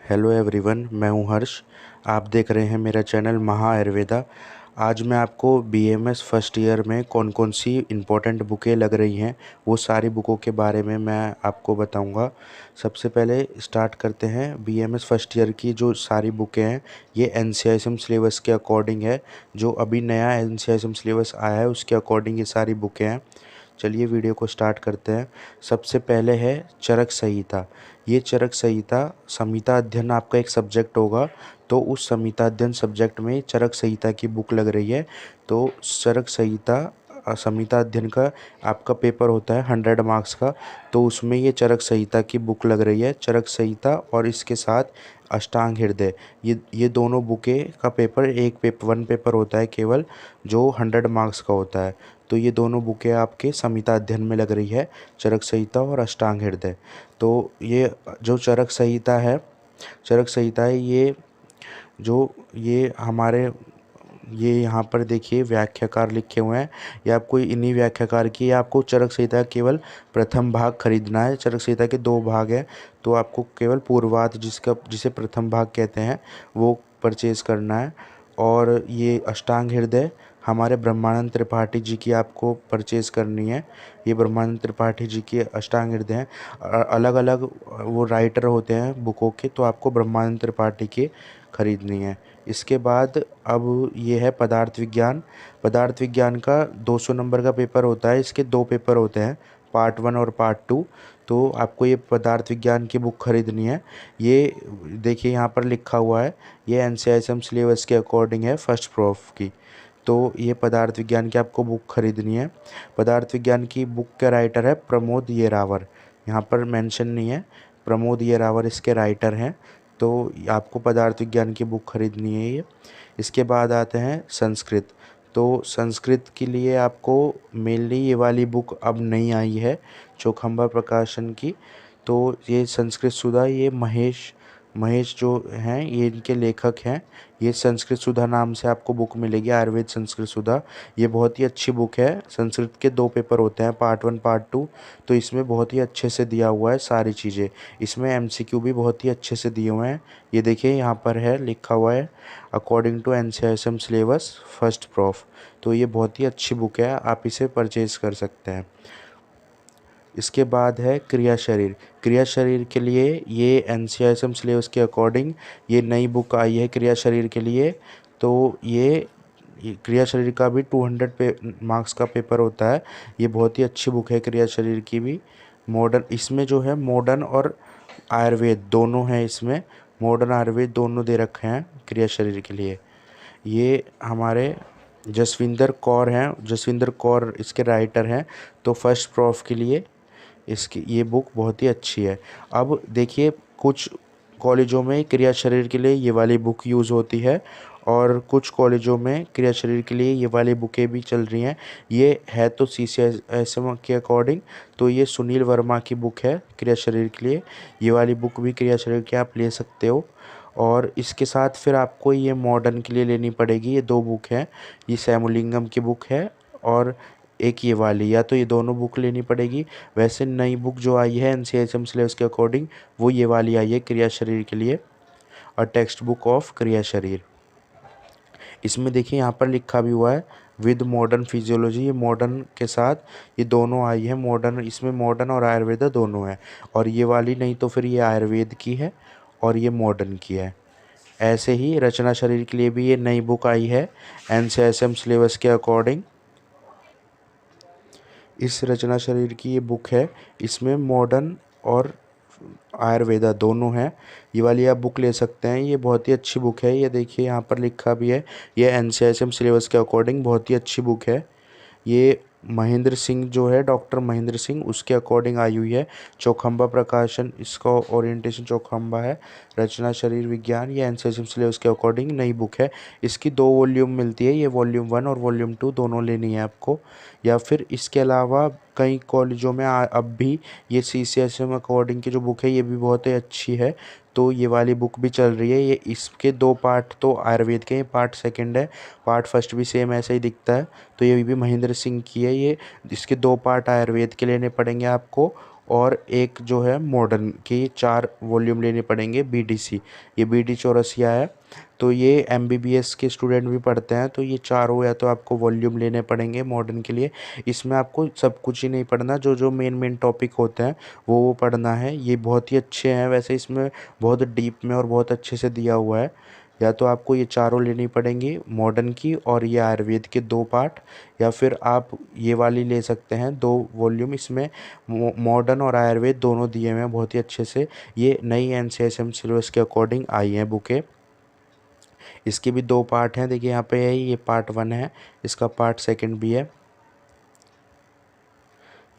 Hello everyone, मैं हूं हर्ष। आप देख रहे हैं मेरा चैनल महा आयुर्वेदा। आज मैं आपको बीएमएस फर्स्ट ईयर में कौन कौन सी इम्पोर्टेंट बुकें लग रही हैं वो सारी बुकों के बारे में मैं आपको बताऊंगा। सबसे पहले स्टार्ट करते हैं। बीएमएस फर्स्ट ईयर की जो सारी बुकें हैं ये एनसीआईएसएम सिलेबस के अकॉर्डिंग है। जो अभी नया एनसीआईएसएम सिलेबस आया है उसके अकॉर्डिंग ये सारी बुकें हैं। चलिए वीडियो को स्टार्ट करते हैं। सबसे पहले है चरक संहिता। ये चरक संहिता संहिता अध्ययन आपका एक सब्जेक्ट होगा, तो उस संहिता अध्ययन सब्जेक्ट में चरक संहिता की बुक लग रही है। तो चरक संहिता संहिता अध्ययन का आपका पेपर होता है 100 मार्क्स का, तो उसमें ये चरक संहिता की बुक लग रही है। चरक संहिता और इसके साथ अष्टांग हृदय, ये दोनों बुकें का पेपर वन पेपर होता है केवल, जो 100 मार्क्स का होता है। तो ये दोनों बुकें आपके संहिता अध्ययन में लग रही है, चरक संहिता और अष्टांग हृदय। तो ये जो चरक संहिता है ये हमारे ये यहाँ पर देखिए व्याख्याकार लिखे हुए हैं। ये आपको इन्हीं व्याख्याकार की आपको चरक संहिता केवल प्रथम भाग खरीदना है। चरक संहिता के 2 भाग हैं, तो आपको केवल पूर्वार्ध जिसे प्रथम भाग कहते हैं वो परचेज़ करना है। और ये अष्टांग हृदय हमारे ब्रह्मानंद त्रिपाठी जी की आपको परचेज़ करनी है। ये ब्रह्मानंद त्रिपाठी जी की अष्टांग हृदय हैं। अलग अलग वो राइटर होते हैं बुकों के, तो आपको ब्रह्मानंद त्रिपाठी की खरीदनी है। इसके बाद अब ये है पदार्थ विज्ञान। पदार्थ विज्ञान का 200 नंबर का पेपर होता है। इसके 2 पेपर होते हैं, पार्ट 1 और पार्ट 2। तो आपको ये पदार्थ विज्ञान की बुक खरीदनी है। ये देखिए यहाँ पर लिखा हुआ है, ये एनसीआईएसएम सिलेबस के अकॉर्डिंग है फर्स्ट प्रूफ की। तो ये पदार्थ विज्ञान की आपको बुक खरीदनी है। पदार्थ विज्ञान की बुक के राइटर है प्रमोद येरावर, यहाँ पर मेंशन नहीं है। प्रमोद येरावर इसके राइटर हैं। तो आपको पदार्थ विज्ञान की बुक खरीदनी है ये। इसके बाद आते हैं संस्कृत। तो संस्कृत के लिए आपको मेनली ये वाली बुक अब नहीं आई है, चौखंबा प्रकाशन की। तो ये संस्कृत सुधा, ये महेश महेश जो हैं ये इनके लेखक हैं। ये संस्कृत सुधा नाम से आपको बुक मिलेगी, आयुर्वेद संस्कृत सुधा। ये बहुत ही अच्छी बुक है। संस्कृत के 2 पेपर होते हैं, पार्ट 1 पार्ट 2। तो इसमें बहुत ही अच्छे से दिया हुआ है सारी चीज़ें। इसमें एमसीक्यू भी बहुत ही अच्छे से दिए हुए हैं। ये देखिए यहाँ पर है, लिखा हुआ है according to NCISM syllabus first prof. तो ये बहुत ही अच्छी बुक है, आप इसे परचेज़ कर सकते हैं। इसके बाद है क्रिया शरीर। क्रिया शरीर के लिए ये एनसीआईएसएम सिलेबस के अकॉर्डिंग ये नई बुक आई है क्रिया शरीर के लिए। तो ये क्रिया शरीर का भी 200 मार्क्स का पेपर होता है। ये बहुत ही अच्छी बुक है क्रिया शरीर की भी। मॉडर्न इसमें जो है मॉडर्न और आयुर्वेद दोनों हैं इसमें। मॉडर्न आयुर्वेद दोनों दे रखे हैं क्रिया शरीर के लिए। ये हमारे जसविंदर कौर हैं, जसविंदर कौर इसके राइटर हैं। तो फर्स्ट प्रूफ के लिए इसकी ये बुक बहुत ही अच्छी है। अब देखिए कुछ कॉलेजों में क्रिया शरीर के लिए ये वाली बुक यूज़ होती है, और कुछ कॉलेजों में क्रिया शरीर के लिए ये वाली बुकें भी चल रही हैं। ये है तो सीसीएसएम के अकॉर्डिंग, तो ये सुनील वर्मा की बुक है क्रिया शरीर के लिए। ये वाली बुक भी क्रिया शरीर की आप ले सकते हो। और इसके साथ फिर आपको ये मॉडर्न के लिए लेनी पड़ेगी। ये 2 बुक हैं, ये सैमुलिंगम की बुक है और एक ये वाली, या तो ये दोनों बुक लेनी पड़ेगी। वैसे नई बुक जो आई है एनसीआईएसएम सिलेबस के अकॉर्डिंग वो ये वाली आई है क्रिया शरीर के लिए, और टेक्स्ट बुक ऑफ क्रिया शरीर। इसमें देखिए यहाँ पर लिखा भी हुआ है विद मॉडर्न फिजियोलॉजी। ये मॉडर्न के साथ ये दोनों आई है। मॉडर्न, इसमें मॉडर्न और आयुर्वेदा दोनों है। और ये वाली नहीं तो फिर ये आयुर्वेद की है और ये मॉडर्न की है। ऐसे ही रचना शरीर के लिए भी ये नई बुक आई है एनसीआईएसएम सिलेबस के अकॉर्डिंग। इस रचना शरीर की ये बुक है, इसमें मॉडर्न और आयुर्वेदा दोनों हैं। ये वाली आप बुक ले सकते हैं, ये बहुत ही अच्छी बुक है। ये देखिए यहाँ पर लिखा भी है, ये एनसीआईएसएम सिलेबस के अकॉर्डिंग बहुत ही अच्छी बुक है। ये महेंद्र सिंह जो है, डॉक्टर महेंद्र सिंह, उसके अकॉर्डिंग आई हुई है। चौखंबा प्रकाशन, इसका ओरिएंटेशन चौखंबा है। रचना शरीर विज्ञान, ये एनसीआईएसएम सिलेबस के अकॉर्डिंग नई बुक है। इसकी 2 वॉल्यूम मिलती है, ये वॉल्यूम 1 और वॉल्यूम 2 दोनों लेनी है आपको। या फिर इसके अलावा कई कॉलेजों में अब भी ये सीसीएसएम अकॉर्डिंग की जो बुक है ये भी बहुत ही अच्छी है। तो ये वाली बुक भी चल रही है। ये इसके 2 पार्ट तो आयुर्वेद के, पार्ट 2 है, पार्ट फर्स्ट भी सेम ऐसा ही दिखता है। तो ये भी महेंद्र सिंह की है। ये इसके 2 पार्ट आयुर्वेद के लेने पड़ेंगे आपको, और एक जो है मॉडर्न की 4 वॉल्यूम लेने पड़ेंगे BDC। ये BD चौरसिया है, तो ये MBBS के स्टूडेंट भी पढ़ते हैं, तो ये चारों या तो आपको वॉल्यूम लेने पड़ेंगे मॉडर्न के लिए। इसमें आपको सब कुछ ही नहीं पढ़ना, जो जो मेन मेन टॉपिक होते हैं वो पढ़ना है। ये बहुत ही अच्छे हैं वैसे, इसमें बहुत डीप में और बहुत अच्छे से दिया हुआ है। या तो आपको ये चारों लेनी पड़ेंगी मॉडर्न की और ये आयुर्वेद के 2 पार्ट, या फिर आप ये वाली ले सकते हैं 2 वॉल्यूम। इसमें मॉडर्न और आयुर्वेद दोनों दिए हुए हैं बहुत ही अच्छे से। ये नई NCSM सिलेबस के अकॉर्डिंग आई हैं बुकें। इसके भी 2 पार्ट हैं, देखिए यहाँ पे है, ये पार्ट 1 है, इसका पार्ट 2 भी है।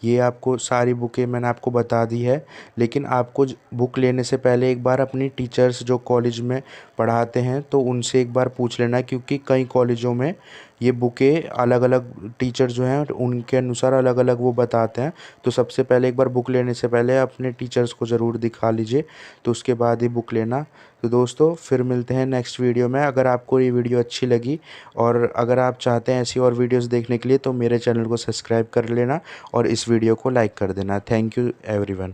ये आपको सारी बुकें मैंने आपको बता दी है, लेकिन आपको बुक लेने से पहले एक बार अपनी टीचर्स जो कॉलेज में पढ़ाते हैं तो उनसे एक बार पूछ लेना, क्योंकि कई कॉलेजों में ये बुकें अलग अलग टीचर जो हैं उनके अनुसार अलग अलग वो बताते हैं। तो सबसे पहले एक बार बुक लेने से पहले अपने टीचर्स को ज़रूर दिखा लीजिए, तो उसके बाद ही बुक लेना। तो दोस्तों फिर मिलते हैं नेक्स्ट वीडियो में। अगर आपको ये वीडियो अच्छी लगी और अगर आप चाहते हैं ऐसी और वीडियोस देखने के लिए, तो मेरे चैनल को सब्सक्राइब कर लेना और इस वीडियो को लाइक कर देना। Thank you everyone.